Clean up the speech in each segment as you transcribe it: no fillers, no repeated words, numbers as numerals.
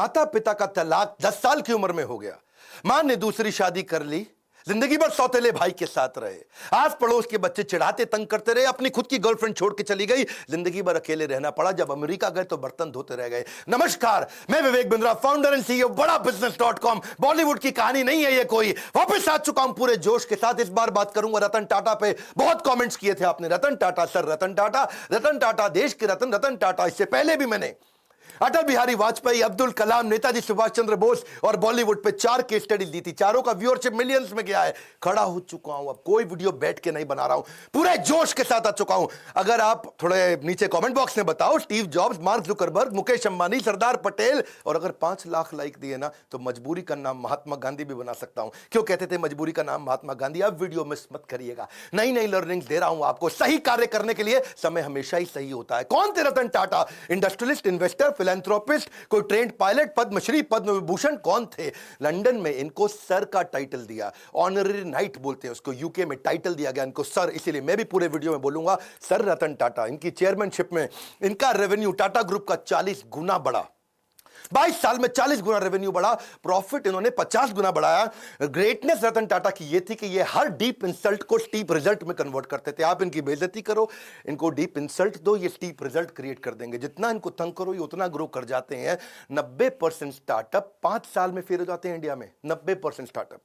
माता पिता का तलाक 10 साल की उम्र में हो गया। मां ने दूसरी शादी कर ली, जिंदगी भर सौतेले भाई के साथ रहे। आस पड़ोस के बच्चे चिढ़ाते तंग करते रहे, अपनी खुद की गर्लफ्रेंड छोड़ के चली गई, जिंदगी भर अकेले रहना पड़ा। जब अमेरिका गए तो बर्तन धोते रह गए। नमस्कार, मैं Vivek Bindra, founder and CEO बड़ा बिजनेस.com। बॉलीवुड की कहानी नहीं है ये कोई, वापस आ चुका हूं पूरे जोश के साथ। इस बार बात करूंगा रतन टाटा पे। बहुत कमेंट्स किए थे आपने, रतन टाटा सर, रतन टाटा, रतन टाटा देश के रतन, रतन टाटा। इससे पहले भी मैंने अटल बिहारी वाजपेयी, अब्दुल कलाम, नेताजी सुभाष चंद्र बोस और बॉलीवुड पे 4 केस स्टडी दी थी। चारों का व्यूअरशिप मिलियंस में गया है। खड़ा हो चुका हूं, अब कोई वीडियो बैठ के नहीं बना रहा हूं, पूरे जोश के साथ आ चुका हूं। अगर आप थोड़े नीचे कमेंट बॉक्स में बताओ, Steve Jobs, Mark Zuckerberg, Mukesh Ambani, Sardar Patel, और अगर 5 लाख लाइक दिए ना तो मजबूरी का नाम महात्मा गांधी भी बना सकता हूं। क्यों कहते थे मजबूरी का नाम महात्मा गांधी? अब वीडियो मिस मत करिएगा, नई नई लर्निंग दे रहा हूं आपको। सही कार्य करने के लिए समय हमेशा ही सही होता है। कौन थे Ratan Tata? Industrialist, investor, philanthropist, कोई ट्रेंड पायलट, पद्मश्री, पद्म विभूषण? कौन थे? लंदन में इनको सर का टाइटल दिया, ऑनररी नाइट बोलते हैं उसको। यूके में टाइटल दिया गया इनको सर, इसीलिए मैं भी पूरे वीडियो में बोलूंगा सर रतन टाटा। इनकी चेयरमैनशिप में इनका रेवेन्यू टाटा ग्रुप का 40 गुना बढ़ा। 22 साल में 40 गुना रेवेन्यू बढ़ा, प्रॉफिट इन्होंने 50 गुना बढ़ाया। ग्रेटनेस रतन टाटा की ये थी कि ये हर डीप इंसल्ट को स्टीप रिजल्ट में कन्वर्ट करते थे। आप इनकी बेइज्जती करो, इनको डीप इंसल्ट दो, ये स्टीप रिजल्ट क्रिएट कर देंगे। जितना इनको तंग करो ये उतना ग्रो कर जाते हैं। 90% स्टार्टअप 5 साल में फेल हो जाते हैं इंडिया में। 90% स्टार्टअप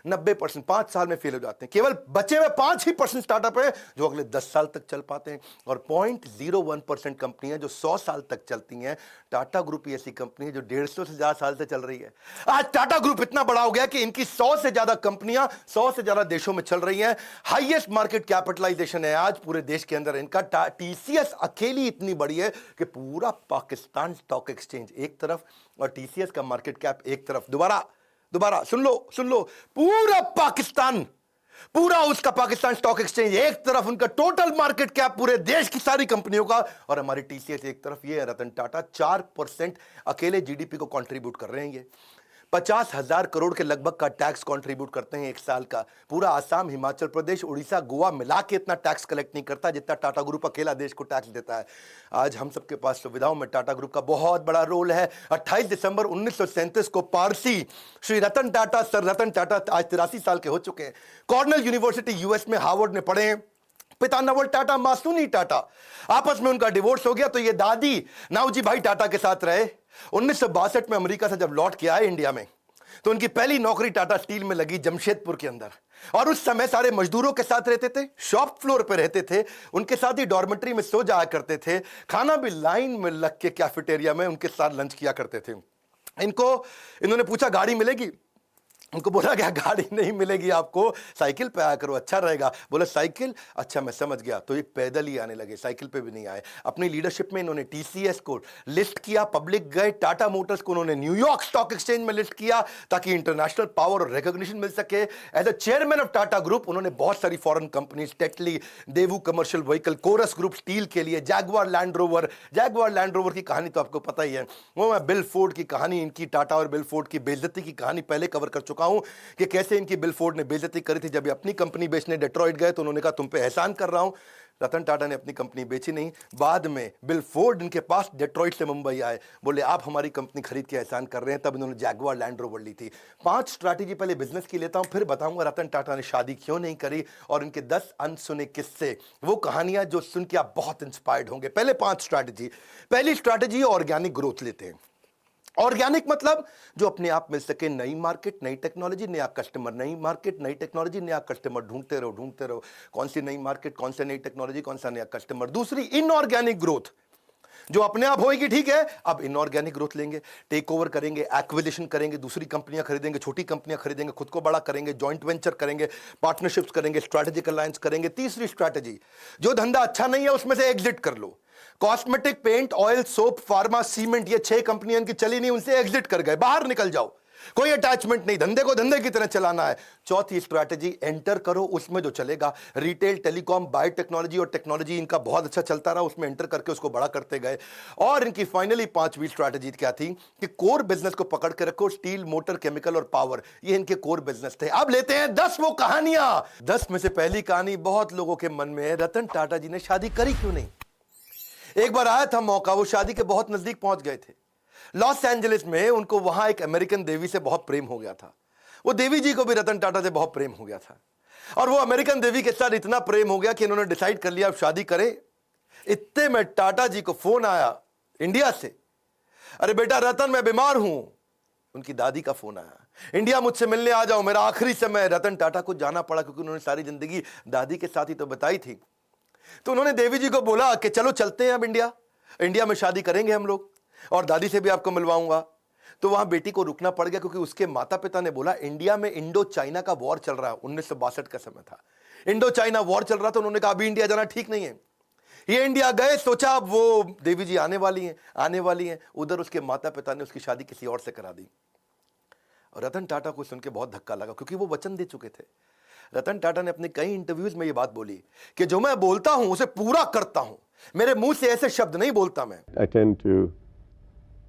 90% 5 साल में फेल हो जाते हैं। केवल बचे हुए 5% स्टार्टअप है जो अगले 10 साल तक चल पाते हैं, और 0.01% कंपनियां जो 100 साल तक चलती हैं। टाटा ग्रुप ऐसी कंपनी है जो 150 से ज्यादा साल से चल रही है। आज टाटा ग्रुप इतना बड़ा हो गया कि इनकी 100 से ज्यादा कंपनियां 100 से ज्यादा देशों में चल रही हैं। हाईएस्ट मार्केट कैपिटलाइजेशन है आज पूरे देश के अंदर इनका। टीसीएस अकेली इतनी बड़ी है कि पूरा पाकिस्तान स्टॉक एक्सचेंज एक तरफ और टीसीएस का मार्केट कैप एक तरफ। दोबारा सुन लो, पूरा पाकिस्तान, पूरा उसका पाकिस्तान स्टॉक एक्सचेंज एक तरफ, उनका टोटल मार्केट कैप पूरे देश की सारी कंपनियों का, और हमारी टीसीएस एक तरफ। ये है रतन टाटा। 4% अकेले जीडीपी को कंट्रीब्यूट कर रहे हैं। ये 50,000 करोड़ के लगभग का टैक्स कंट्रीब्यूट करते हैं एक साल का। पूरा आसाम, हिमाचल प्रदेश, उड़ीसा, गोवा मिला के इतना टैक्स कलेक्ट नहीं करता जितना टाटा ग्रुप अकेला देश को टैक्स देता है। आज हम सबके पास सुविधाओं में टाटा ग्रुप का बहुत बड़ा रोल है। 28 दिसंबर 1937 को पारसी श्री रतन टाटा, सर रतन टाटा, आज 83 साल के हो चुके हैं। कॉर्नेल यूनिवर्सिटी यूएस में हार्वर्ड में पढ़े हैं। पिता नवल टाटा, मां सुनी टाटा। आपस में उनका डिवोर्स हो गया तो ये दादी नावजी भाई टाटा के साथ रहे। 1962 में अमेरिका से जब लौट के आए इंडिया में तो उनकी पहली नौकरी टाटा स्टील में लगी जमशेदपुर के अंदर, और उस समय सारे मजदूरों के साथ रहते थे, शॉप फ्लोर पे रहते थे, उनके साथ ही डॉर्मेट्री में सो जाया करते थे, खाना भी लाइन में लग के कैफेटेरिया में उनके साथ लंच किया करते थे। इन्होंने पूछा गाड़ी मिलेगी? उनको बोला गया गाड़ी नहीं मिलेगी आपको, साइकिल पे आया करो अच्छा रहेगा। बोला साइकिल, अच्छा मैं समझ गया। तो ये पैदल ही आने लगे, साइकिल पे भी नहीं आए। अपनी लीडरशिप में इन्होंने टीसीएस को लिस्ट किया, पब्लिक गए। टाटा मोटर्स को उन्होंने न्यूयॉर्क स्टॉक एक्सचेंज में लिस्ट किया ताकि इंटरनेशनल पावर और रिकॉग्निशन मिल सके। As a chairman of Tata group उन्होंने बहुत सारी foreign companies, Tetley, Daewoo commercial vehicle, Corus group steel के लिए, जैगवार लैंड रोवर की कहानी तो आपको पता ही है। वो मैं बिल फोर्ड की कहानी, इनकी टाटा और बिल फोर्ड की बेइज्जती की कहानी पहले कवर कर चुका हूं कि कैसे इनकी बिल फोर्ड ने बेइज्जती करी थी। जब ये अपनी कंपनी बेचने डेट्रॉइट गए तो उन्होंने कहा तुम पे एहसान कर रहा हूं। रतन टाटा ने अपनी कंपनी बेची नहीं। बाद में बिल फोर्ड इनके पास डेट्रॉइट से मुंबई आए, बोले आप हमारी कंपनी खरीद के एहसान कर रहे हैं। तब इन्होंने जैगवार लैंड रोवर ली थी। 5 स्ट्रैटेजी पहले बिजनेस की लेता हूं, फिर बताऊंगा रतन टाटा ने शादी क्यों नहीं करी और इनके 10 अनसुने किस्से, वो कहानियां जो सुन के आप बहुत इंस्पायर्ड होंगे। पहले 5 स्ट्रैटेजी। पहली स्ट्रैटेजी ऑर्गेनिक ग्रोथ लेते हैं। ऑर्गेनिक मतलब जो अपने आप मिल सके, नई मार्केट, नई टेक्नोलॉजी, नया कस्टमर, नई मार्केट, नई टेक्नोलॉजी, नया कस्टमर, ढूंढते रहो। कौन सी नई मार्केट, कौन सी नई टेक्नोलॉजी, कौन सा नया कस्टमर। दूसरी इनऑर्गेनिक ग्रोथ, जो अपने आप होगी ठीक है, अब इनऑर्गेनिक ग्रोथ लेंगे, टेक ओवर करेंगे, एक्विजिशन करेंगे, दूसरी कंपनियां खरीदेंगे, छोटी कंपनियां खरीदेंगे, खुद को बड़ा करेंगे, जॉइंट वेंचर करेंगे, पार्टनरशिप्स करेंगे, स्ट्रैटेजिक अलायंस करेंगे। तीसरी स्ट्रैटेजी, जो धंधा अच्छा नहीं है उसमें से एग्जिट कर लो। Cosmetic, paint, oil, soap, pharma, cement, ये 6 कंपनियां इनकी चली नहीं, उनसे एग्जिट कर गए, बाहर निकल जाओ, कोई अटैचमेंट नहीं, धंधे को धंधे की तरह चलाना है। चौथी स्ट्रैटेजी, एंटर करो उसमें जो चलेगा। रिटेल, टेलीकॉम, बायोटेक्नोलॉजी और टेक्नोलॉजी इनका बहुत अच्छा चलता रहा, उसमें एंटर करके उसको बड़ा करते गए। और इनकी फाइनली 5वीं स्ट्रैटेजी क्या थी कि कोर बिजनेस को पकड़ के रखो। स्टील, मोटर, केमिकल और पावर, ये इनके कोर बिजनेस थे। अब लेते हैं 10 वो कहानियां। 10 में से पहली कहानी बहुत लोगों के मन में है, रतन टाटा जी ने शादी करी क्यों नहीं। एक बार आया था मौका, वो शादी के बहुत नजदीक पहुंच गए थे। लॉस एंजलिस में उनको वहां एक अमेरिकन देवी से बहुत प्रेम हो गया था। वो देवी जी को भी रतन टाटा से बहुत प्रेम हो गया था और वो अमेरिकन देवी के साथ इतना प्रेम हो गया कि इन्होंने डिसाइड कर लिया अब शादी करें। इतने में टाटा जी को फोन आया इंडिया से, अरे बेटा रतन मैं बीमार हूं। उनकी दादी का फोन आया, इंडिया मुझसे मिलने आ जाओ, मेरा आखिरी समय। रतन टाटा को जाना पड़ा क्योंकि उन्होंने सारी जिंदगी दादी के साथ ही तो बताई थी। तो उन्होंने देवी जी को बोला कि चलो चलते हैं अब इंडिया में शादी करेंगे हम लोग और दादी से भी आपको मिलवाऊंगा। तो वहां बेटी को रुकना पड़ गया क्योंकि उसके माता पिता ने बोला इंडिया में इंडो चाइना का वॉर चल रहा है, 1962 का समय था, इंडो चाइना वॉर चल रहा था। उन्होंने कहा अभी इंडिया जाना ठीक नहीं है। ये इंडिया गए, सोचा अब वो देवी जी आने वाली हैं। उधर उसके माता पिता ने उसकी शादी किसी और से करा दी। और रतन टाटा को सुन के बहुत धक्का लगा क्योंकि वो वचन दे चुके थे। रतन टाटा ने अपने कई इंटरव्यूज में ये बात बोली कि जो मैं बोलता हूं उसे पूरा करता हूं, मेरे मुंह से ऐसे शब्द नहीं बोलता मैं। I tend to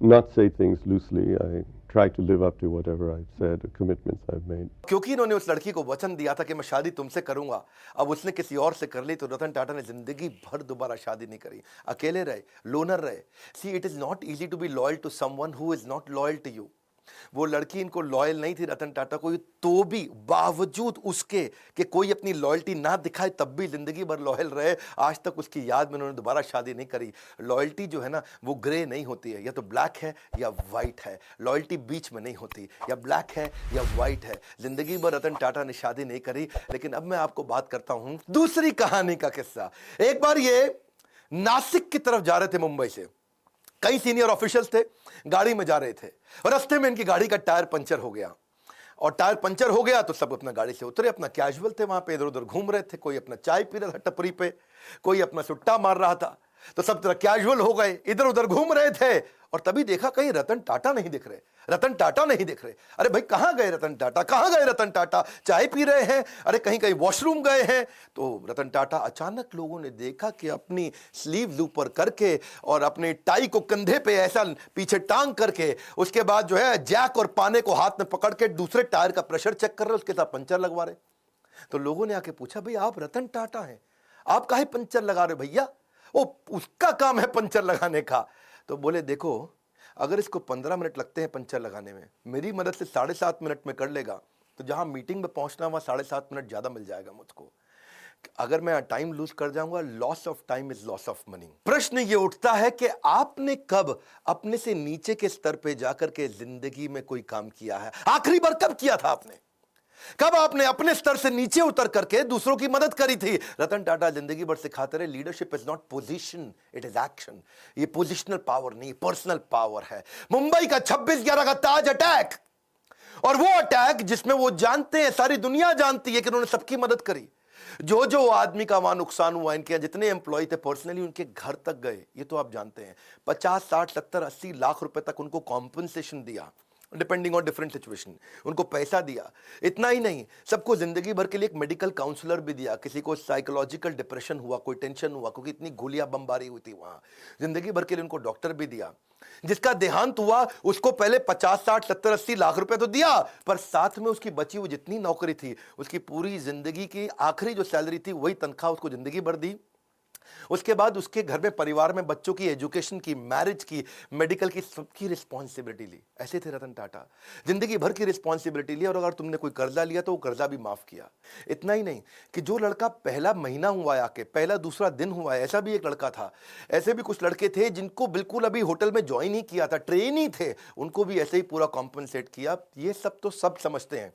not say things loosely. I try to live up to whatever I've said, the commitments I've made. क्योंकि इन्होंने उस लड़की को वचन दिया था कि मैं शादी तुमसे करूंगा, अब उसने किसी और से कर ली तो रतन टाटा ने जिंदगी भर दोबारा शादी नहीं करी, अकेले रहे, लोनर रहे। See it is not easy to be loyal to someone who is not loyal to you. वो लड़की इनको लॉयल नहीं थी रतन टाटा को, तो भी बावजूद उसके कि कोई अपनी लॉयल्टी ना दिखाए तब भी जिंदगी भर लॉयल रहे। आज तक उसकी याद में उन्होंने दोबारा शादी नहीं करी। लॉयल्टी जो है ना वो ग्रे नहीं होती है, या तो ब्लैक है या वाइट है, लॉयल्टी बीच में नहीं होती, या ब्लैक है या वाइट है। जिंदगी भर रतन टाटा ने शादी नहीं करी। लेकिन अब मैं आपको बात करता हूं दूसरी कहानी का किस्सा। एक बार ये नासिक की तरफ जा रहे थे मुंबई से, कई सीनियर ऑफिशियल्स थे, गाड़ी में जा रहे थे और रास्ते में इनकी गाड़ी का टायर पंचर हो गया। और टायर पंचर हो गया तो सब अपना गाड़ी से उतरे, अपना कैजुअल थे, वहां पे इधर उधर घूम रहे थे। कोई अपना चाय पी रहा था टपरी पे, कोई अपना सुट्टा मार रहा था, तो सब तरह कैजुअल हो गए, इधर उधर घूम रहे थे। और तभी देखा कहीं रतन टाटा नहीं दिख रहे, रतन टाटा नहीं दिख रहे। अरे भाई कहां गए रतन टाटा, कहां गए रतन टाटा? चाय पी रहे हैं, अरे कहीं कहीं वॉशरूम गए हैं। तो रतन टाटा अचानक लोगों ने देखा कि अपनी स्लीव ऊपर करके और अपने टाई को कंधे पे ऐसा पीछे टांग करके, उसके बाद जो है जैक और पाने को हाथ में पकड़ के दूसरे टायर का प्रेशर चेक कर रहे, उसके साथ पंचर लगवा रहे। तो लोगों ने आके पूछा भाई आप रतन टाटा हैं, आप काहे पंचर लगा रहे भैया? वो उसका काम है पंचर लगाने का। तो बोले देखो अगर इसको 15 मिनट लगते हैं पंचर लगाने में, मेरी मदद से 7.5 मिनट में कर लेगा, तो जहां मीटिंग में पहुंचना वहां 7.5 मिनट ज्यादा मिल जाएगा मुझको। अगर मैं टाइम लूज कर जाऊंगा, loss of time is loss of money. प्रश्न ये उठता है कि आपने कब अपने से नीचे के स्तर पे जाकर के जिंदगी में कोई काम किया है? आखिरी बार कब किया था आपने? कब आपने अपने स्तर से नीचे उतर करके दूसरों की मदद करी थी? रतन टाटा जिंदगी भर सिखाते रहे leadership is not position, it is action. ये पोजिशनल पावर नहीं, पर्सनल पावर है। मुंबई का 26/11 का ताज अटैक, और वो अटैक जिसमें वो जानते हैं, सारी दुनिया जानती है कि उन्होंने सबकी मदद करी। जो जो आदमी का वहां नुकसान हुआ, इनके जितने एम्प्लॉय थे पर्सनली उनके घर तक गए, ये तो आप जानते हैं। 50, 60, 70, 80 लाख रुपए तक उनको कॉम्पनसेशन दिया, डिपेंडिंग ऑन डिफरेंट सिचुएशन, उनको पैसा दिया। इतना ही नहीं, सबको जिंदगी भर के लिए एक मेडिकल काउंसलर भी दिया। किसी को साइकोलॉजिकल डिप्रेशन हुआ, कोई टेंशन हुआ, क्योंकि इतनी गोलियां बमबारी हुई थी वहां, जिंदगी भर के लिए उनको डॉक्टर भी दिया। जिसका देहांत हुआ उसको पहले 50, 60, 70, 80 लाख रुपए तो दिया, पर साथ में उसकी बची हुई जितनी नौकरी थी, उसकी पूरी जिंदगी की आखिरी जो सैलरी थी वही तनख्वाह उसको जिंदगी भर दी। उसके बाद उसके घर में, परिवार में बच्चों की एजुकेशन की, मैरिज की, मेडिकल की, सबकी रिस्पॉन्सिबिलिटी ली। ऐसे थे रतन टाटा, जिंदगी भर की रिस्पॉन्सिबिलिटी ली। और अगर तुमने कोई कर्जा लिया तो वो कर्जा भी माफ किया। इतना ही नहीं कि जो लड़का पहला महीना हुआ है आके, पहला दूसरा दिन हुआ है, ऐसा भी एक लड़का था। ऐसे भी कुछ लड़के थे जिनको बिल्कुल अभी होटल में ज्वाइन ही किया था, ट्रेन ही थे, उनको भी ऐसे ही पूरा कॉम्पनसेट किया। ये सब तो सब समझते हैं,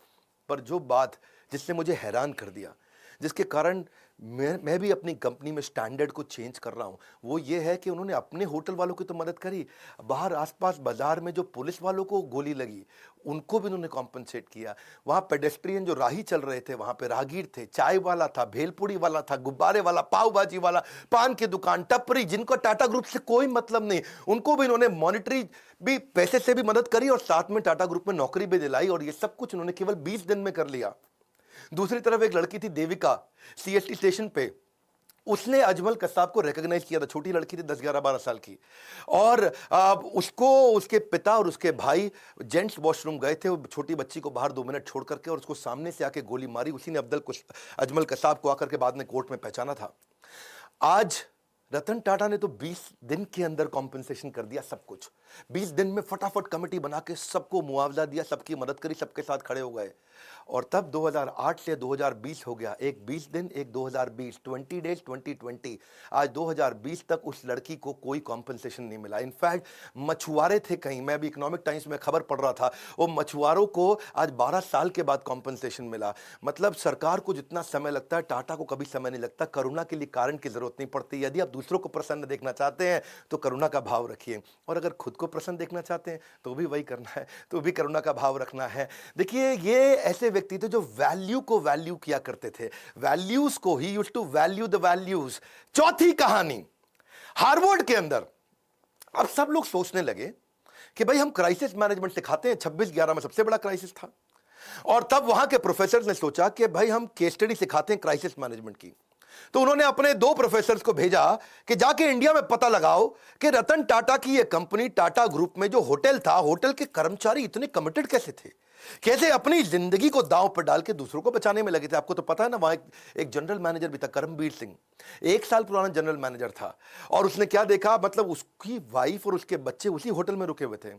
पर जो बात जिसने मुझे हैरान कर दिया, जिसके कारण मैं भी अपनी कंपनी में स्टैंडर्ड को चेंज कर रहा हूं, वो ये है कि उन्होंने अपने होटल वालों की तो मदद करी, बाहर आसपास बाजार में जो पुलिस वालों को गोली लगी उनको भी उन्होंने कॉम्पनसेट किया। वहां पेडेस्ट्रियन जो राही चल रहे थे, वहां पे राहगीर थे, चाय वाला था, भेलपुड़ी वाला था, गुब्बारे वाला, पाव भाजी वाला, पान की दुकान, टपरी, जिनको टाटा ग्रुप से कोई मतलब नहीं, उनको भी इन्होंने मॉनिटरी भी पैसे से भी मदद करी और साथ में टाटा ग्रुप में नौकरी भी दिलाई। और ये सब कुछ उन्होंने केवल 20 दिन में कर लिया। दूसरी तरफ एक लड़की थी देविका, सीएसटी स्टेशन पे, उसने अजमल कसाब को रिकॉग्नाइज किया था। छोटी लड़की थी, 10, 11, 12 साल की, और उसको उसके पिता और उसके भाई जेंट्स वॉशरूम गए थे, छोटी बच्ची को बाहर 2 मिनट छोड़ करके, और उसको सामने से आके गोली मारी। उसी ने अजमल कसाब को आकर के बाद में कोर्ट में पहचाना था। आज रतन टाटा ने तो 20 दिन के अंदर कॉम्पनसेशन कर दिया सब कुछ। 20 दिन में फटाफट कमेटी बना के सबको मुआवजा दिया, सबकी मदद करी, सबके साथ खड़े हो गए। और तब 2008 से 2020 हो गया, एक 20 दिन एक 2020, 20 डेज 2020। आज 2020 तक उस लड़की को कोई कॉम्पनसेशन नहीं मिला। इनफैक्ट मछुआरे थे कहीं, मैं अभी इकोनॉमिक टाइम्स में खबर पढ़ रहा था, वो मछुआरों को आज 12 साल के बाद कॉम्पनसेशन मिला। मतलब सरकार को जितना समय लगता है, टाटा को कभी समय नहीं लगता। करुणा के लिए कारण की जरूरत नहीं पड़ती। यदि आप दूसरों को प्रसन्न देखना चाहते हैं तो करुणा का भाव रखिए, और अगर खुद को प्रसन्न देखना चाहते हैं तो भी वही करना है, तो भी करुणा का भाव रखना है। देखिए, ये ऐसे व्यक्ति थे जो वैल्यू को वैल्यू किया करते थे, वैल्यूज को ही used to value the values. चौथी कहानी, हार्वर्ड के अंदर अब सब लोग सोचने लगे कि भाई हम क्राइसिस मैनेजमेंट सिखाते हैं, 26/11 में सबसे बड़ा क्राइसिस था, और तब वहां के प्रोफेसर ने सोचा कि भाई हम केस स्टडी सिखाते हैं क्राइसिस मैनेजमेंट की। तो उन्होंने अपने 2 प्रोफेसर्स को भेजा कि जाके इंडिया में पता लगाओ कि रतन टाटा की ये कंपनी टाटा ग्रुप में जो होटल था, होटल के कर्मचारी इतने कमिटेड कैसे थे, कैसे अपनी जिंदगी को दांव पर डाल के दूसरों को बचाने में लगे थे। आपको तो पता है ना, वहां एक जनरल मैनेजर भी था, करमबीर सिंह, 1 साल पुराना जनरल मैनेजर था, और उसने क्या देखा, मतलब उसकी वाइफ और उसके बच्चे उसी होटल में रुके हुए थे,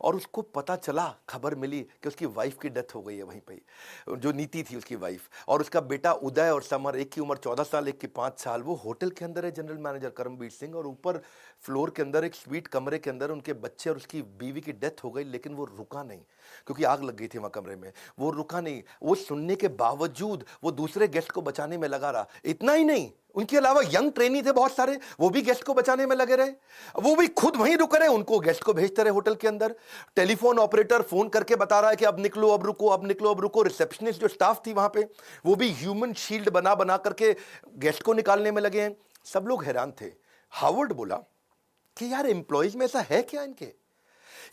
और उसको पता चला, खबर मिली कि उसकी वाइफ की डेथ हो गई है वहीं पे, जो नीति थी उसकी वाइफ, और उसका बेटा उदय और समर, एक की उम्र 14 साल, एक की 5 साल, वो होटल के अंदर है जनरल मैनेजर करमबीर सिंह, और ऊपर फ्लोर के अंदर एक स्वीट कमरे के अंदर उनके बच्चे और उसकी बीवी की डेथ हो गई। लेकिन वो रुका नहीं, क्योंकि आग लग गई थी वहां कमरे में। वो रुका नहीं, वो सुनने के बावजूद वो दूसरे गेस्ट को बचाने में लगा रहा। इतना ही नहीं, उनके अलावा यंग ट्रेनी थे बहुत सारे, वो भी गेस्ट को बचाने में लगे रहे, वो भी खुद वहीं रुक रहे, उनको गेस्ट को भेजते रहे होटल के अंदर। टेलीफोन ऑपरेटर फोन करके बता रहा है कि अब निकलो, अब रुको, अब निकलो, अब रुको। रिसेप्शनिस्ट जो स्टाफ थी वहां पे, वो भी ह्यूमन शील्ड बना बना करके गेस्ट को निकालने में लगे हैं। सब लोग हैरान थे। हार्वर्ड बोला कि यार एम्प्लॉइज में ऐसा है क्या, इनके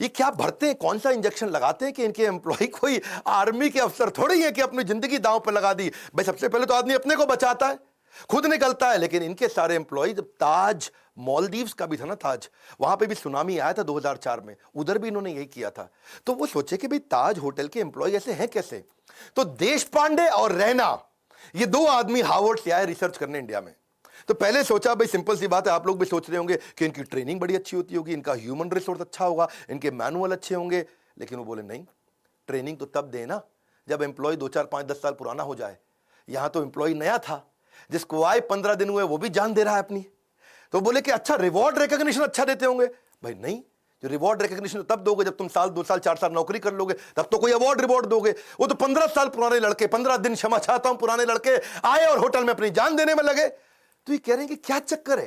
ये क्या भरते हैं, कौन सा इंजेक्शन लगाते हैं कि इनके एम्प्लॉय कोई आर्मी के अफसर थोड़ी है कि अपनी जिंदगी दांव पर लगा दी। भाई सबसे पहले तो आदमी अपने को बचाता है, खुद निकलता है, लेकिन इनके सारे एम्प्लॉय, ताज मालदीव्स का भी था ना ताज, वहां पे भी सुनामी आया था 2004 में, उधर भी इन्होंने यही किया था। तो वो सोचे कि भाई ताज होटल के एम्प्लॉय ऐसे हैं कैसे। तो देश पांडे और रैना, ये 2 आदमी हार्वर्ड से आए रिसर्च करने इंडिया में। तो पहले सोचा भाई सिंपल सी बात है, आप लोग भी सोच रहे होंगे कि इनकी ट्रेनिंग बड़ी अच्छी होती होगी, इनका ह्यूमन रिसोर्स अच्छा होगा, इनके मैनुअल अच्छे होंगे। लेकिन वो बोले नहीं, ट्रेनिंग तो तब देना जब एम्प्लॉय 2, 4, 5, 10 साल पुराना हो जाए। यहां तो एम्प्लॉय नया था, जिसको आए 15 दिन हुए वो भी जान दे रहा है अपनी। तो बोले कि अच्छा रिवॉर्ड रिकॉग्निशन अच्छा देते होंगे। भाई नहीं, जो रिवॉर्ड रिकॉग्निशन तब दोगे जब तुम साल 2 साल 4 साल नौकरी कर लोगे, तब तो कोई अवार्ड रिवॉर्ड दोगे। वो तो 15 साल पुराने लड़के, 15 दिन क्षमा चाहता हूं, पुराने लड़के आए और होटल में अपनी जान देने में लगे। तो ये कह रहे हैं कि क्या चक्कर है,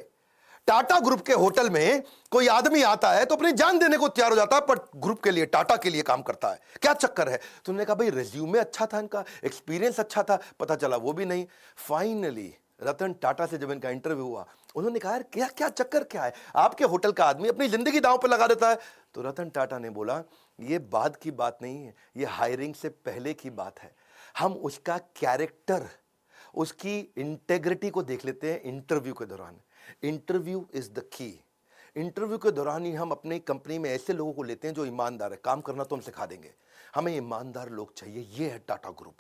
टाटा ग्रुप के होटल में कोई आदमी आता है तो अपनी जान देने को तैयार हो जाता है, पर ग्रुप के लिए, टाटा के लिए काम करता है, क्या चक्कर है। तुमने कहा भाई रिज्यूमे अच्छा था, इनका एक्सपीरियंस अच्छा था, पता चला वो भी नहीं। फाइनली रतन टाटा से जब इनका इंटरव्यू हुआ, उन्होंने कहा यार क्या क्या चक्कर क्या है, आपके होटल का आदमी अपनी जिंदगी दांव पर लगा देता है। तो रतन टाटा ने बोला ये बाद की बात नहीं है, ये हायरिंग से पहले की बात है। हम उसका कैरेक्टर, उसकी इंटेग्रिटी को देख लेते हैं इंटरव्यू के दौरान। Interview is the key. Interview के दौरान ही हम अपनी कंपनी में ऐसे लोगों को लेते हैं जो ईमानदार है, काम करना तो हम सिखा देंगे, हमें ईमानदार लोग चाहिए। ये है टाटा ग्रुप,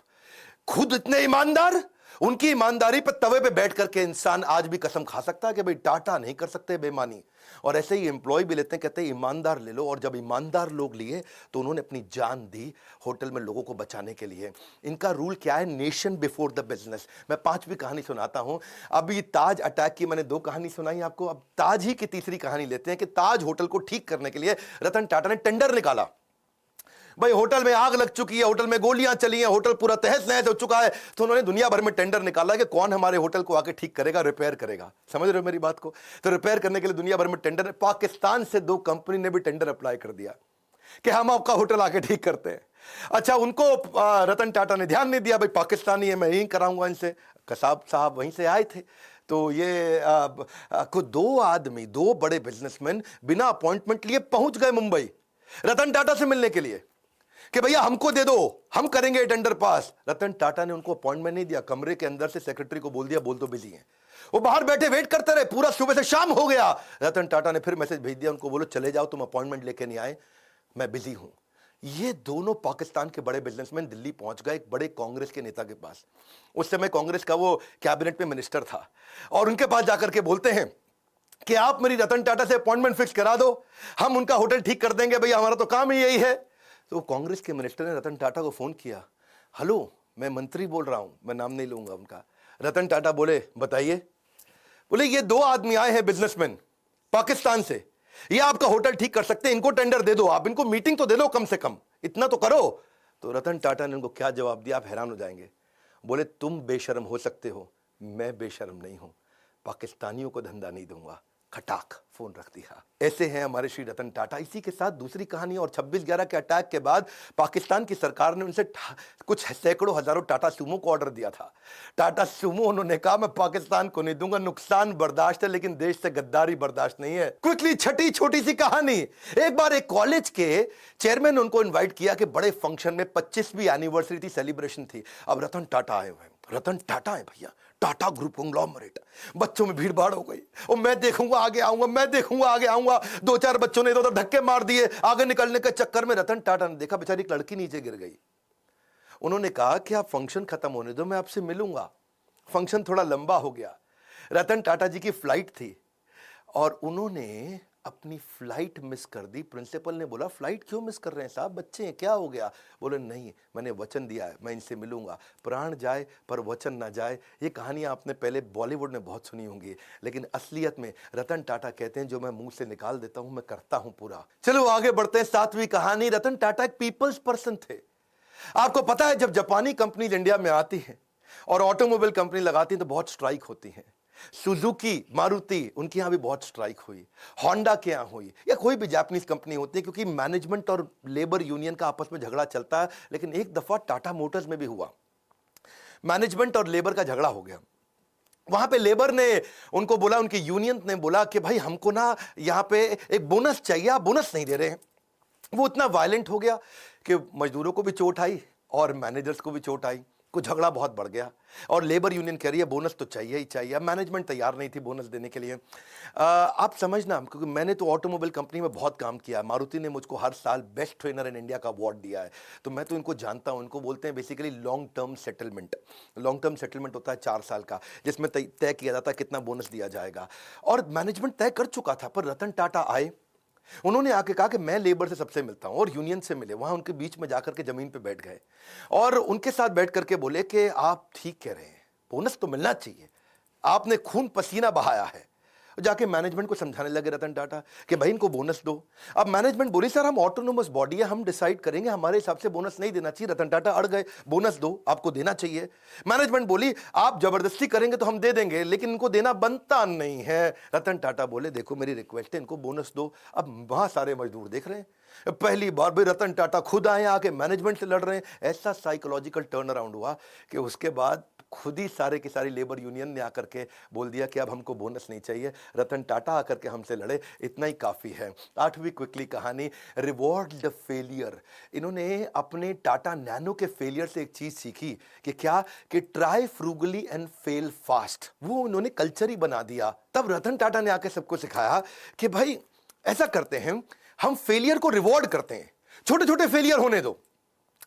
खुद इतने ईमानदार, उनकी ईमानदारी पर तवे पे बैठ करके इंसान आज भी कसम खा सकता है कि भाई टाटा नहीं कर सकते बेईमानी। और ऐसे ही एम्प्लॉय भी लेते हैं, कहते हैं ईमानदार ले लो। और जब ईमानदार लोग लिए तो उन्होंने अपनी जान दी होटल में लोगों को बचाने के लिए। इनका रूल क्या है, नेशन बिफोर द बिजनेस। मैं 5वीं कहानी सुनाता हूं। अभी ताज अटैक की मैंने 2 कहानी सुनाई आपको, अब ताज ही की तीसरी कहानी लेते हैं कि ताज होटल को ठीक करने के लिए रतन टाटा ने टेंडर निकाला। भाई होटल में आग लग चुकी है, होटल में गोलियां चली हैं, होटल पूरा तहस नहस हो चुका है। तो उन्होंने दुनिया भर में टेंडर निकाला कि कौन हमारे होटल को आके ठीक करेगा, रिपेयर करेगा। समझ रहे हो मेरी बात को। तो रिपेयर करने के लिए दुनिया भर में टेंडर, पाकिस्तान से 2 कंपनी ने भी टेंडर अप्लाई कर दिया कि हम आपका होटल आके ठीक करते हैं। अच्छा, उनको रतन टाटा ने ध्यान नहीं दिया, भाई पाकिस्तानी है, मैं यही कराऊंगा इनसे। कसाब साहब वहीं से आए थे। तो ये को 2 आदमी, 2 बड़े बिजनेसमैन बिना अपॉइंटमेंट लिए पहुंच गए मुंबई रतन टाटा से मिलने के लिए कि भैया हमको दे दो, हम करेंगे टेंडर पास। रतन टाटा ने उनको अपॉइंटमेंट नहीं दिया, कमरे के अंदर से सेक्रेटरी को बोल दिया बोल तो बिजी हैं। वो बाहर बैठे वेट करते रहे, पूरा सुबह से शाम हो गया। रतन टाटा ने फिर मैसेज भेज दिया उनको, बोलो चले जाओ, तुम अपॉइंटमेंट लेके नहीं आए, मैं बिजी हूं। ये दोनों पाकिस्तान के बड़े बिजनेसमैन दिल्ली पहुंच गए एक बड़े कांग्रेस के नेता के पास। उस समय कांग्रेस का वो कैबिनेट में मिनिस्टर था, और उनके पास जाकर के बोलते हैं कि आप मेरी रतन टाटा से अपॉइंटमेंट फिक्स करा दो, हम उनका होटल ठीक कर देंगे, भैया हमारा तो काम ही यही है। तो कांग्रेस के मिनिस्टर ने रतन टाटा को फोन किया, हेलो मैं मंत्री बोल रहा हूं, मैं नाम नहीं लूंगा उनका। रतन टाटा बोले बताइए। बोले ये दो आदमी आए हैं बिजनेसमैन पाकिस्तान से, ये आपका होटल ठीक कर सकते हैं, इनको टेंडर दे दो, आप इनको मीटिंग तो दे दो, कम से कम इतना तो करो। तो रतन टाटा ने उनको क्या जवाब दिया, आप हैरान हो जाएंगे। बोले तुम बेशर्म हो सकते हो, मैं बेशर्म नहीं हूं, पाकिस्तानियों को धंधा नहीं दूंगा। खटाक फोन रख दिया। ऐसे हैं हमारे श्री रतन टाटा। इसी के साथ दूसरी कहानी, और 26/11 के अटैक के बाद पाकिस्तान की सरकार ने उनसे कुछ सैकड़ों हजारों टाटा सूमो को ऑर्डर दिया था। टाटा सूमो उन्होंने कहा मैं पाकिस्तान को नहीं दूंगा, नुकसान बर्दाश्त है लेकिन देश से गद्दारी बर्दाश्त नहीं है। क्विकली छठी छोटी सी कहानी, एक बार एक कॉलेज के चेयरमैन ने उनको इन्वाइट किया कि बड़े फंक्शन में 25वीं एनिवर्सरी थी, सेलिब्रेशन थी। अब रतन टाटा आए हुए हैं, रतन टाटा है भैया, टाटा ग्रुप कंग्लोमरेट। बच्चों में भीड़ भाड़ हो गई, और मैं देखूंगा आगे आऊंगा, मैं देखूंगा आगे आऊंगा। 2-4 बच्चों ने इधर धक्के मार दिए, आगे निकलने के चक्कर में रतन टाटा ने देखा बेचारी एक लड़की नीचे गिर गई। उन्होंने कहा कि आप फंक्शन खत्म होने दो, मैं आपसे मिलूंगा। फंक्शन थोड़ा लंबा हो गया, रतन टाटा जी की फ्लाइट थी और उन्होंने अपनी फ्लाइट मिस कर दी। प्रिंसिपल ने बोला फ्लाइट क्यों मिस कर रहे हैं साहब, बच्चे हैं, क्या हो गया? बोले नहीं, मैंने वचन दिया है, मैं इनसे मिलूंगा, प्राण जाए पर वचन ना जाए। ये कहानियां आपने पहले बॉलीवुड में बहुत सुनी होंगी, लेकिन असलियत में रतन टाटा कहते हैं जो मैं मुंह से निकाल देता हूं मैं करता हूं पूरा। चलो आगे बढ़ते हैं, 7वीं कहानी। रतन टाटा एक पीपल्स पर्सन थे। आपको पता है जब जापानी कंपनी इंडिया में आती है और ऑटोमोबाइल कंपनी लगाती है तो बहुत स्ट्राइक होती है। सुजुकी, मारुति, उनके यहां भी बहुत स्ट्राइक हुई, होंडा के यहां हुई, या कोई भी जापानीज कंपनी होती है, क्योंकि मैनेजमेंट और लेबर यूनियन का आपस में झगड़ा चलता है। लेकिन एक दफा टाटा मोटर्स में भी हुआ, मैनेजमेंट और लेबर का झगड़ा हो गया। वहां पे लेबर ने उनको बोला, उनकी यूनियन ने बोला कि भाई हमको ना यहां पे एक बोनस चाहिए, आप बोनस नहीं दे रहे हैं। वो इतना वायलेंट हो गया कि मजदूरों को भी चोट आई और मैनेजर्स को भी चोट आई, कुछ झगड़ा बहुत बढ़ गया। और लेबर यूनियन कह रही है बोनस तो चाहिए ही चाहिए। अब मैनेजमेंट तैयार नहीं थी बोनस देने के लिए। आप समझना, क्योंकि मैंने तो ऑटोमोबाइल कंपनी में बहुत काम किया, मारुति ने मुझको हर साल बेस्ट ट्रेनर इन इंडिया का अवार्ड दिया है, तो मैं तो इनको जानता हूं। इनको बोलते हैं basically long term settlement. Long term settlement होता है 4 साल का, जिसमें तय किया जाता है कितना बोनस दिया जाएगा। और मैनेजमेंट तय कर चुका था, पर रतन टाटा आए, उन्होंने आके कहा कि मैं लेबर से सबसे मिलता हूं, और यूनियन से मिले। वहां उनके बीच में जाकर के जमीन पे बैठ गए और उनके साथ बैठ करके बोले कि आप ठीक कह रहे हैं, बोनस तो मिलना चाहिए, आपने खून पसीना बहाया है। जाके मैनेजमेंट को समझाने लगे रतन टाटा कि भाई इनको बोनस दो। अब मैनेजमेंट बोली सर हम ऑटोनोमस बॉडी है, हम डिसाइड करेंगे, हमारे हिसाब से बोनस नहीं देना चाहिए। रतन टाटा अड़ गए, बोनस दो, आपको देना चाहिए। मैनेजमेंट बोली आप जबरदस्ती करेंगे तो हम दे देंगे, लेकिन इनको देना बनता नहीं है। रतन टाटा बोले देखो मेरी रिक्वेस्ट है, इनको बोनस दो। अब वहां सारे मजदूर देख रहे हैं, पहली बार भी रतन टाटा खुद आए, आके मैनेजमेंट से लड़ रहे हैं। ऐसा साइकोलॉजिकल टर्न अराउंड हुआ कि उसके बाद खुद ही सारे की सारी लेबर यूनियन ने आकर के बोल दिया कि अब हमको बोनस नहीं चाहिए, रतन टाटा आकर के हमसे लड़े, इतना ही काफी है। 8वीं क्विकली कहानी, रिवॉर्ड द फेलियर। इन्होंने अपने टाटा नैनो के फेलियर से एक चीज सीखी कि क्या, कि try frugally and fail fast. वो उन्होंने कल्चर ही बना दिया। तब रतन टाटा ने आकर सबको सिखाया कि भाई ऐसा करते हैं, हम फेलियर को रिवॉर्ड करते हैं, छोटे छोटे फेलियर होने दो।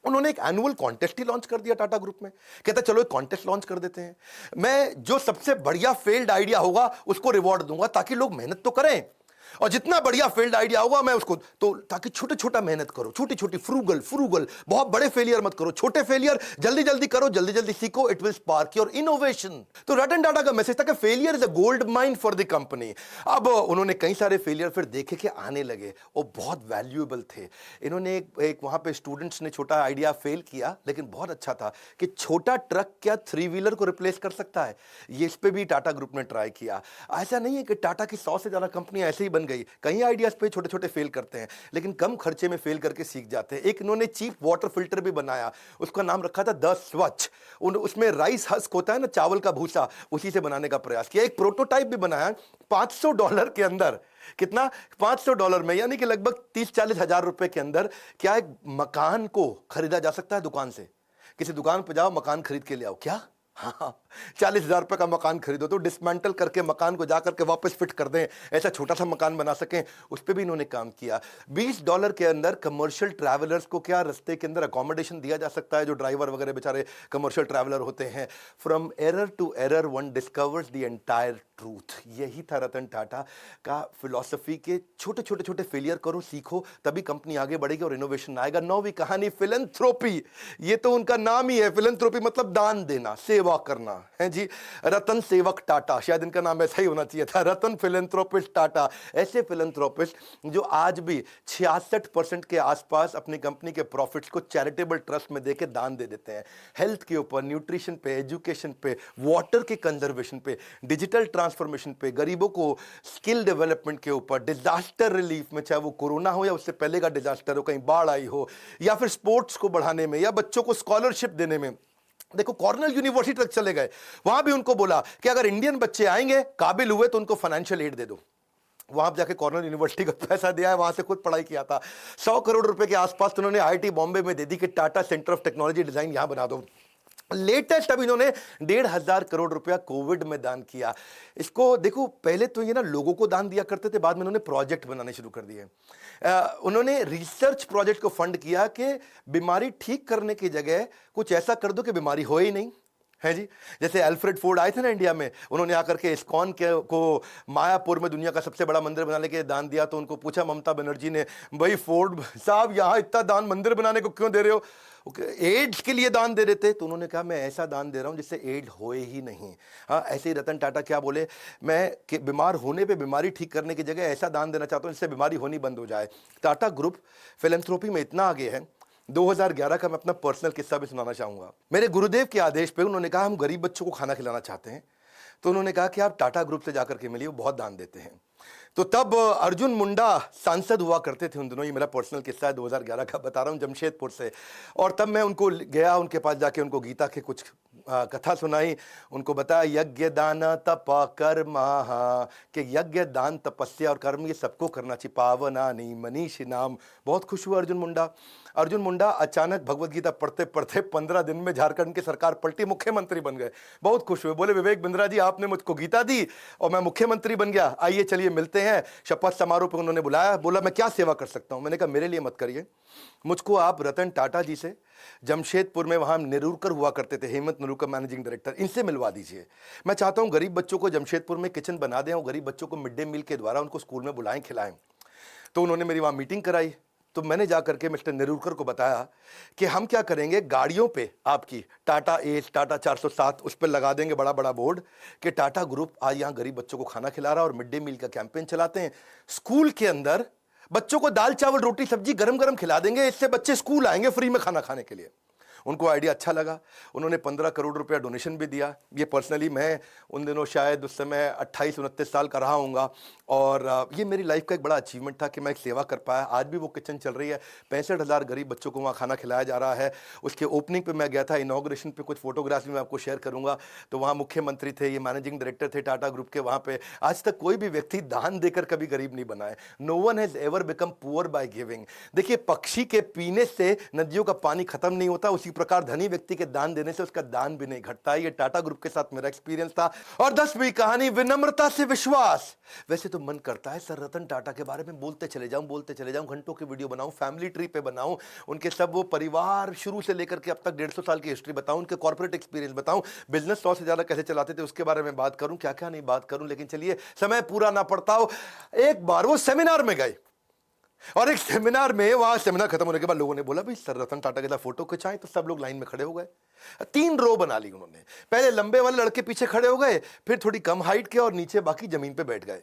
उन्होंने एक एनुअल कॉन्टेस्ट ही लॉन्च कर दिया टाटा ग्रुप में। कहता चलो एक कॉन्टेस्ट लॉन्च कर देते हैं, मैं जो सबसे बढ़िया फेल्ड आइडिया होगा उसको रिवॉर्ड दूंगा, ताकि लोग मेहनत तो करें, और जितना बढ़िया फेल्ड आइडिया होगा मैं उसको, तो ताकि छोटे छोटा मेहनत करो, छोटी छोटी फ्रूगल, बहुत बड़े फेलियर मत करो, छोटे फेलियर जल्दी जल्दी करो, जल्दी जल्दी सीखो, it will spark your innovation. तो रतन टाटा का मैसेज था कि failure is a gold mine for the company. अब उन्होंने कई सारे फेलियर फिर देखे कि आने लगे, वो बहुत वैल्यूएबल थे। इन्होंने एक वहां पे स्टूडेंट्स ने छोटा आइडिया फेल किया, लेकिन बहुत अच्छा था कि छोटा ट्रक क्या 3 व्हीलर को रिप्लेस कर सकता है। ये इस पे भी टाटा ग्रुप ने ट्राई किया। ऐसा नहीं है कि टाटा की 100 से ज्यादा कंपनियां ऐसे ही बन गई, कई आइडियाज पे छोटे छोटे फेल करते हैं, लेकिन कम खर्चे में फेल करके सीख जाते हैं। एक इन्होंने चीप वाटर फिल्टर भी बनाया, उसका नाम रखा था द स्वच्छ। उसमें राइस हस्क होता है ना, चावल का भूसा, उसी से बनाने का प्रयास किया। एक प्रोटोटाइप भी बनाया $500 के अंदर। कितना? $500 में, यानी कि लगभग 30-40 हजार रुपए के अंदर क्या एक मकान को खरीदा जा सकता है दुकान से। किसी दुकान पर जाओ, मकान खरीद के ले आओ, क्या? हाँ, 40,000 रुपए का मकान खरीदो तो डिसमेंटल करके मकान को जाकर के वापस फिट कर दें, ऐसा छोटा सा मकान बना सकें, उस पर भी इन्होंने काम किया। $20 के अंदर कमर्शियल ट्रैवलर्स को क्या रास्ते के अंदर अकोमोडेशन दिया जा सकता है, जो ड्राइवर वगैरह बेचारे कमर्शियल ट्रैवलर होते हैं। From error to error one discovers the entire truth. यही था रतन टाटा का फिलॉसफी के छोटे छोटे छोटे फेलियर करो, सीखो, तभी कंपनी आगे बढ़ेगी और इनोवेशन आएगा। नौवीं कहानी फिलैंथ्रोपी, ये तो उनका नाम ही है। फिलैंथ्रोपी मतलब दान देना, सेवा करना है जी। रतन सेवक टाटा, शायद इनका नाम ऐसा ही होना चाहिए था, रतन फिलैंथ्रोपिस्ट टाटा। ऐसे फिलैंथ्रोपिस्ट जो आज भी 66% के आसपास अपनी कंपनी के प्रॉफिट्स को चैरिटेबल ट्रस्ट में देके दान दे देते हैं। हेल्थ के ऊपर, न्यूट्रिशन पे, एजुकेशन पे, वाटर के कंजर्वेशन पे, डिजिटल ट्रांसफॉर्मेशन पे, गरीबों को स्किल डेवलपमेंट के ऊपर, डिजास्टर रिलीफ में, चाहे वो कोरोना हो या उससे पहले का डिजास्टर हो, कहीं बाढ़ आई हो, या फिर स्पोर्ट्स को बढ़ाने में, या बच्चों को स्कॉलरशिप देने में। देखो कॉर्नेल यूनिवर्सिटी तक चले गए, वहां भी उनको बोला कि अगर इंडियन बच्चे आएंगे, काबिल हुए, तो उनको फाइनेंशियल एड दे दो। वहां जाके कॉर्नेल यूनिवर्सिटी का पैसा दिया है, वहां से खुद पढ़ाई किया था। 100 करोड़ रुपए के आसपास तो उन्होंने आईआईटी बॉम्बे में दे दी कि Tata centre of technology design यहां बना दो। लेटेस्ट अब इन्होंने 1,500 करोड़ रुपया कोविड में दान किया। इसको देखो, पहले तो ये ना लोगों को दान दिया करते थे, बाद में उन्होंने प्रोजेक्ट बनाने शुरू कर दिए। उन्होंने रिसर्च प्रोजेक्ट को फंड किया कि बीमारी ठीक करने की जगह कुछ ऐसा कर दो कि बीमारी हो ही नहीं, है जी। जैसे अल्फ्रेड फोर्ड आए थे ना इंडिया में, उन्होंने आकर के इस्कॉन के को मायापुर में दुनिया का सबसे बड़ा मंदिर बनाने के दान दिया। तो उनको पूछा ममता बनर्जी ने, भाई फोर्ड साहब यहाँ इतना दान मंदिर बनाने को क्यों दे रहे हो? एड्स के लिए दान दे रहे थे। तो उन्होंने कहा मैं ऐसा दान दे रहा हूं जिससे एड्स होए ही नहीं। हाँ, ऐसे ही रतन टाटा क्या बोले, मैं बीमार होने पे बीमारी ठीक करने की जगह ऐसा दान देना चाहता हूं जिससे बीमारी होनी बंद हो जाए। टाटा ग्रुप फिलैंथ्रोपी में इतना आगे है। 2011 का मैं अपना पर्सनल किस्सा भी सुनाना चाहूंगा। मेरे गुरुदेव के आदेश पे उन्होंने कहा हम गरीब बच्चों को खाना खिलाना चाहते हैं। तो उन्होंने कहा कि आप टाटा ग्रुप से जाकर के मिलिए, वो बहुत दान देते हैं। तो तब अर्जुन मुंडा सांसद हुआ करते थे उन दिनों, ये मेरा पर्सनल किस्सा है, 2011 का बता रहा हूँ, जमशेदपुर से। और तब मैं उनको गया, उनके पास जाके उनको गीता के कुछ कथा सुनाई, उनको बताया यज्ञ दान तप कर्म, कि यज्ञ दान तपस्या और कर्म ये सबको करना चाहिए, पावनानि मनीषी नाम। बहुत खुश हुआ अर्जुन मुंडा अचानक भगवत गीता पढ़ते पढ़ते 15 दिन में झारखंड की सरकार पलटी, मुख्यमंत्री बन गए। बहुत खुश हुए, बोले विवेक बिंद्रा जी आपने मुझको गीता दी और मैं मुख्यमंत्री बन गया, आइए चलिए मिलते हैं। शपथ समारोह पर उन्होंने बुलाया, बोला मैं क्या सेवा कर सकता हूं? मैंने कहा मेरे लिए मत करिए, मुझको आप रतन टाटा जी से, जमशेदपुर में वहां नेरुरकर हुआ करते थे, हेमंत नेरुरकर मैनेजिंग डायरेक्टर, इनसे मिलवा दीजिए। मैं चाहता हूं गरीब बच्चों को जमशेदपुर में किचन बना दें और गरीब बच्चों को मिड डे मील के द्वारा उनको स्कूल में बुलाएं, खिलाएं। तो उन्होंने मेरी वहां मीटिंग कराई। तो मैंने जाकर के मिस्टर नेरुरकर को बताया कि हम क्या करेंगे, गाड़ियों पे आपकी टाटा एस, टाटा 407, उस पर लगा देंगे बड़ा बड़ा बोर्ड कि टाटा ग्रुप आज यहाँ गरीब बच्चों को खाना खिला रहा है और मिड डे मील का कैंपेन चलाते हैं। स्कूल के अंदर बच्चों को दाल चावल रोटी सब्जी गरम गरम खिला देंगे, इससे बच्चे स्कूल आएंगे फ्री में खाना खाने के लिए। उनको आइडिया अच्छा लगा, उन्होंने 15 करोड़ रुपया डोनेशन भी दिया। ये पर्सनली मैं उन दिनों शायद उस समय 28-29 साल का रहा हूँगा और ये मेरी लाइफ का एक बड़ा अचीवमेंट था कि मैं एक सेवा कर पाया। आज भी वो किचन चल रही है, 65,000 गरीब बच्चों को वहाँ खाना खिलाया जा रहा है। उसके ओपनिंग पे मैं गया था, इनॉग्रेशन पे कुछ फोटोग्राफ्स भी मैं आपको शेयर करूँगा। तो वहाँ मुख्यमंत्री थे, ये मैनेजिंग डायरेक्टर थे टाटा ग्रुप के। वहाँ पे आज तक कोई भी व्यक्ति दान देकर कभी गरीब नहीं बना है। No one has ever become poor by giving. देखिए, पक्षी के पीने से नदियों का पानी खत्म नहीं होता, उसी प्रकार धनी व्यक्ति के दान देने से उसका दान भी नहीं घटता। ये टाटा ग्रुप के साथ मेरा एक्सपीरियंस था। और 10वीं कहानी, विनम्रता से विश्वास। वैसे तो मन करता है सर रतन टाटा के बारे में बोलते चले जाऊं, घंटों की वीडियो बनाऊं, फैमिली ट्री पे बनाऊं, उनके सब वो परिवार शुरू से लेकर के अब तक 150 साल की हिस्ट्री बताऊं, उनके कॉर्पोरेट एक्सपीरियंस बताऊं, बिजनेस 100 से ज्यादा कैसे चलाते थे उसके बारे में बात करूं, क्या क्या नहीं बात करूं। लेकिन चलिए, समय पूरा ना पड़ता हो। एक बार वो सेमिनार में गए और एक सेमिनार में, वहां सेमिनार खत्म होने के बाद लोगों ने बोला भाई सर रतन टाटा के साथ फोटो खिंचाएं। तो सब लोग लाइन में खड़े हो गए, 3 रो बना ली उन्होंने। पहले लंबे वाले लड़के पीछे खड़े हो गए, फिर थोड़ी कम हाइट के, और नीचे बाकी जमीन पे बैठ गए।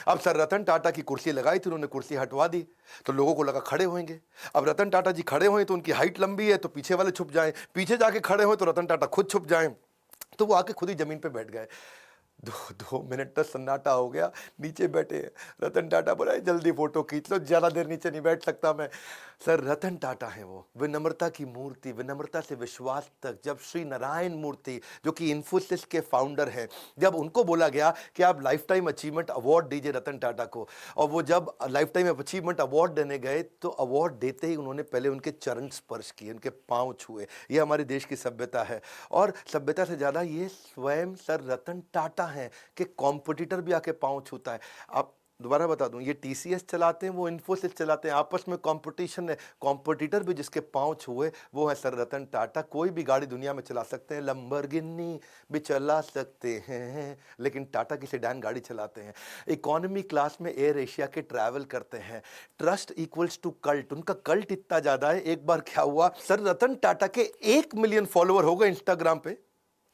अब सर रतन टाटा की कुर्सी लगाई थी, उन्होंने कुर्सी हटवा दी, तो लोगों को लगा खड़े होंगे। अब रतन टाटा जी खड़े हुए तो उनकी हाइट लंबी है, तो पीछे वाले छुप जाएं, पीछे जाके खड़े हुए तो रतन टाटा खुद छुप जाएं। तो वो आके खुद ही जमीन पे बैठ गए। 2 मिनट तक सन्नाटा हो गया, नीचे बैठे। रतन टाटा बोला जल्दी फोटो खींच लो, ज्यादा देर नीचे नहीं बैठ सकता मैं। सर रतन टाटा है वो, विनम्रता की मूर्ति, विनम्रता से विश्वास तक। जब श्री नारायण मूर्ति जो कि इन्फोसिस के फाउंडर हैं, जब उनको बोला गया कि आप लाइफ टाइम अचीवमेंट अवार्ड दीजिए रतन टाटा को, और वो जब लाइफ टाइम अचीवमेंट अवार्ड देने गए तो अवार्ड देते ही उन्होंने पहले उनके चरण स्पर्श किए, उनके पांव छुए। ये हमारे देश की सभ्यता है, और सभ्यता से ज्यादा ये स्वयं सर रतन टाटा हैं कि कॉम्पिटिटर भी आके पांव छूता है। आप दोबारा बता दूं, ये टीसीएस चलाते हैं, वो इन्फोसिस चलाते हैं, आपस में कंपटीशन है। कॉम्पिटिटर भी जिसके पांव छुए वो है सर रतन टाटा। कोई भी गाड़ी दुनिया में चला सकते हैं, लंबरगिनी भी चला सकते हैं, लेकिन टाटा की सेडान गाड़ी चलाते हैं। इकोनॉमी क्लास में एयर एशिया के ट्रैवल करते हैं। ट्रस्ट इक्वल्स टू कल्ट, उनका कल्ट इतना ज्यादा है। एक बार क्या हुआ, सर रतन टाटा के 1 मिलियन फॉलोअर हो गए इंस्टाग्राम पे,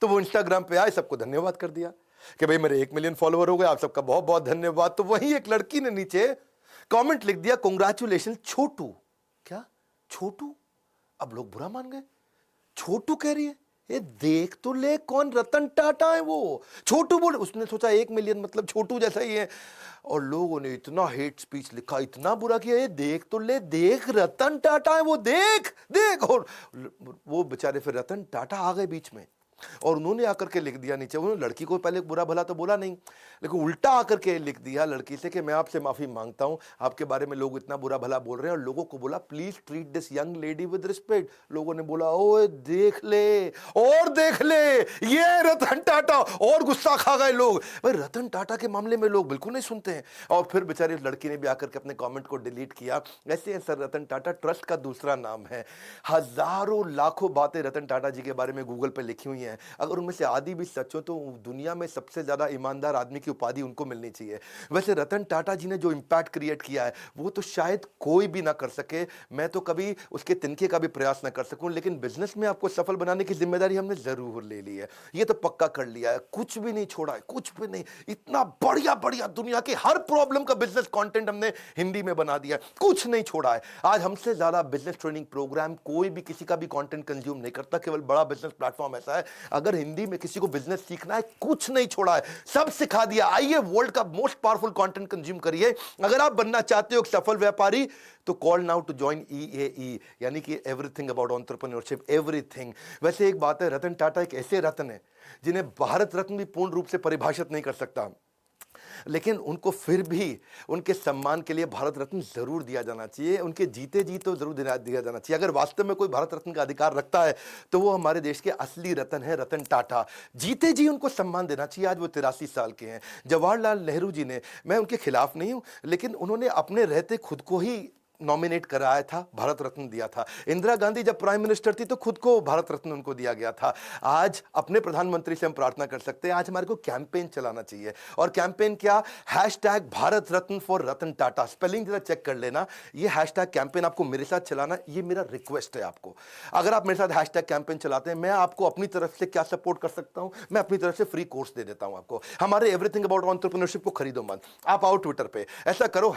तो वो इंस्टाग्राम पे आए, सबको धन्यवाद कर दिया कि भाई मेरे 1 मिलियन फॉलोअर हो गए, आप सबका बहुत बहुत धन्यवाद। तो वहीं एक लड़की ने नीचे कमेंट लिख दिया, कांग्रेचुलेशन छोटू। क्या छोटू? अब लोग बुरा मान गए, छोटू कह रही है, ये देख तो ले कौन रतन टाटा है वो, छोटू बोल। उसने सोचा 1 मिलियन मतलब छोटू जैसा ही है, और लोगों ने इतना हेट स्पीच लिखा, इतना बुरा किया, ये देख तो ले, देख रतन टाटा है वो, देख देख। और वो बेचारे फिर रतन टाटा आ गए बीच में, और उन्होंने आकर के लिख दिया नीचे, उन्होंने लड़की को पहले बुरा भला तो बोला नहीं, लेकिन उल्टा आकर के लिख दिया लड़की से कि मैं आपसे माफी मांगता हूं, आपके बारे में लोग इतना बुरा भला बोल रहे हैं। और लोगों को बोला please treat this young lady with respect. लोगों ने बोला ओए देख ले, और देख ले, ये रतन टाटा, और गुस्सा खा गए लोग। भाई रतन टाटा के मामले में लोग बिल्कुल नहीं सुनते हैं। और फिर बेचारी लड़की ने भी आकर के अपने कॉमेंट को डिलीट किया। ऐसे है सर रतन टाटा, ट्रस्ट का दूसरा नाम है। हजारों लाखों बातें रतन टाटा जी के बारे में गूगल पे लिखी हुई हैं, अगर उनमें से आधी भी सच हो तो दुनिया में सबसे ज्यादा ईमानदार आदमी की उपाधि उनको मिलनी चाहिए। वैसे रतन टाटा जी ने जो इंपैक्ट क्रिएट किया है वो तो शायद कोई भी ना कर सके, मैं तो कभी उसके तिनके का भी प्रयास ना कर सकूं, लेकिन बिजनेस में आपको सफल बनाने की जिम्मेदारी हमने जरूर ले ली है, ये तो पक्का कर लिया है, कुछ भी नहीं छोड़ा है, कुछ भी नहीं। इतना बढ़िया बढ़िया दुनिया के हर प्रॉब्लम का बिजनेस कंटेंट हमने हिंदी में बना दिया, कुछ नहीं छोड़ा है। आज हमसे ज्यादा बिजनेस ट्रेनिंग प्रोग्राम कोई भी किसी का भी कंटेंट कंज्यूम नहीं करता, केवल बड़ा बिजनेस प्लेटफॉर्म ऐसा है। अगर हिंदी में किसी को बिजनेस सीखना है, कुछ नहीं छोड़ा है, सब सिखा दिया। आइए वर्ल्ड का मोस्ट पावरफुल कंटेंट कंज्यूम करिए। अगर आप बनना चाहते हो एक सफल व्यापारी तो call now to join EAE, यानी कि एवरीथिंग अबाउट एंटरप्रेन्योरशिप, एवरीथिंग। वैसे एक बात है, रतन टाटा एक ऐसे रत्न है जिन्हें भारत रत्न भी पूर्ण रूप से परिभाषित नहीं कर सकता, लेकिन उनको फिर भी उनके सम्मान के लिए भारत रत्न जरूर दिया जाना चाहिए। उनके जीते जी तो जरूर दिया जाना चाहिए। अगर वास्तव में कोई भारत रत्न का अधिकार रखता है तो वो हमारे देश के असली रत्न है, रतन टाटा। जीते जी उनको सम्मान देना चाहिए। आज वो 83 साल के हैं। जवाहरलाल नेहरू जी ने, मैं उनके खिलाफ नहीं हूं, लेकिन उन्होंने अपने रहते खुद को ही नॉमिनेट कराया था, भारत रत्न दिया था। इंदिरा गांधी जब प्राइम मिनिस्टर थी तो खुद को भारत रत्न उनको दिया गया था। आज अपने प्रधानमंत्री से हम प्रार्थना कर सकते हैं, आज हमारे को कैंपेन चलाना चाहिए। और कैंपेन क्या? #भारत रत्न फॉर रतन टाटा। स्पेलिंग जरा चेक कर लेना। ये हैशटैग कैंपेन आपको मेरे साथ चलाना, ये मेरा रिक्वेस्ट है आपको। अगर आप मेरे साथ हैशटैग कैंपेन चलाते हैं, मैं आपको अपनी तरफ से क्या सपोर्ट कर सकता हूं, मैं अपनी तरफ से फ्री कोर्स दे देता हूं आपको। हमारे एवरीथिंग अबाउट एंटरप्रेन्योरशिप को खरीदो मत, आप आओ ट्विटर पे, ऐसा करो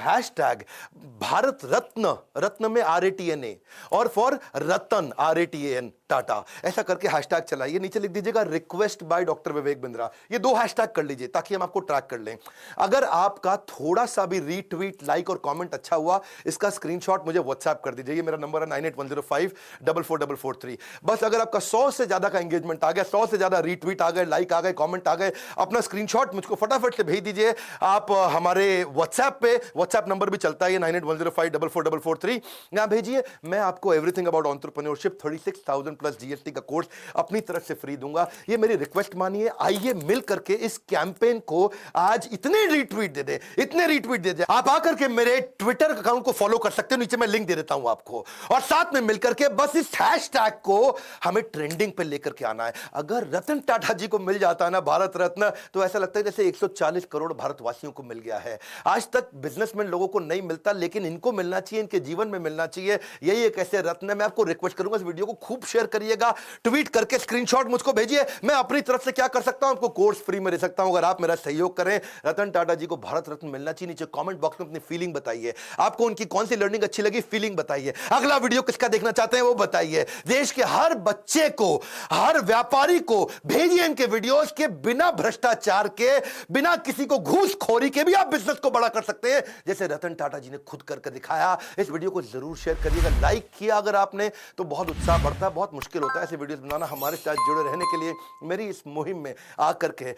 #भारत रत्न, रत्न में RATNA और फॉर रतन RATAN टाटा, ऐसा करके हैशटैग चलाइए। नीचे लिख दीजिएगा request by doctor Vivek Bindra. ये 2 हैशटैग कर लीजिए ताकि हम आपको ट्रैक कर लें। अगर आपका थोड़ा सा भी रीट्वीट, लाइक और कमेंट अच्छा हुआ, इसका स्क्रीनशॉट मुझे व्हाट्सएप कर दीजिए। ये मेरा नंबर है 9810544443। बस अगर आपका 100 से ज्यादा का एंगेजमेंट आ गया, 100 से ज्यादा रीट्वीट आ गए, लाइक आ गए, कमेंट आ गए, अपना स्क्रीनशॉट मुझको फटाफट से भेज दीजिए। आप हमारे व्हाट्सएप पे, व्हाट्सएप नंबर भी चलता है 9810544443, यहां भेजिए। मैं आपको everything about entrepreneurship 36,000 plus GST का कोर्स अपनी तरफ से फ्री दूंगा। ये मेरी रिक्वेस्ट मानिए। आइए मिल करके इस कैंपेन को आज इतने रीट्वीट दे दे, इतने रीट्वीट दे दे। आप आकर के मेरे ट्विटर अकाउंट को फॉलो कर सकते हो, नीचे मैं लिंक दे देता हूं आपको। और साथ में मिलकर के बस इस हैशटैग को हमें ट्रेंडिंग पे लेकर के आना है। अगर रतन टाटा जी को मिल जाता है ना भारत रत्न, तो ऐसा लगता है जैसे 140 करोड़ भारतवासियों को मिल गया है। आज तक बिजनेसमैन लोगों को नहीं मिलता, लेकिन इनको मिलना चाहिए, इनके जीवन में मिलना चाहिए। यही एक ऐसे रत्न है। मैं आपको रिक्वेस्ट करूंगा इस वीडियो को खूब शेयर करिएगा, ट्वीट करके स्क्रीनशॉट मुझको भेजिए। मैं अपनी तरफ से क्या कर सकता हूं, आपको कोर्स फ्री में दे सकता हूं। अगर आप मेरा सहयोग करें, रतन टाटा जी को भारत रत्न मिलना चाहिए। नीचे कमेंट बॉक्स में अपनी फीलिंग बताइए, आपको उनकी कौन सी लर्निंग अच्छी लगी, फीलिंग बताइए। अगला वीडियो किसका देखना चाहते हैं वो बताइए। देश के हर बच्चे को, हर व्यापारी को भेजिए इनके वीडियोस के। बिना भ्रष्टाचार के, बिना किसी को घूसखोरी के भी आप बिजनेस को बड़ा कर सकते हैं, जैसे रतन टाटा जी ने खुद करके दिखाया। इस वीडियो को जरूर शेयर करिएगा। लाइक किया अगर आपने तो बहुत उत्साह बढ़ता है। बहुत मुश्किल होता है ऐसे वीडियोस बनाना। हमारे साथ जुड़े रहने के लिए, मेरी इस मुहिम में आकर के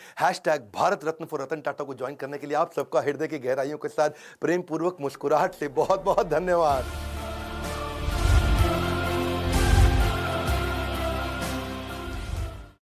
#भारत रत्न फॉर रतन टाटा को ज्वाइन करने के लिए आप सबका हृदय की गहराइयों के साथ प्रेम पूर्वक मुस्कुराहट से बहुत बहुत धन्यवाद।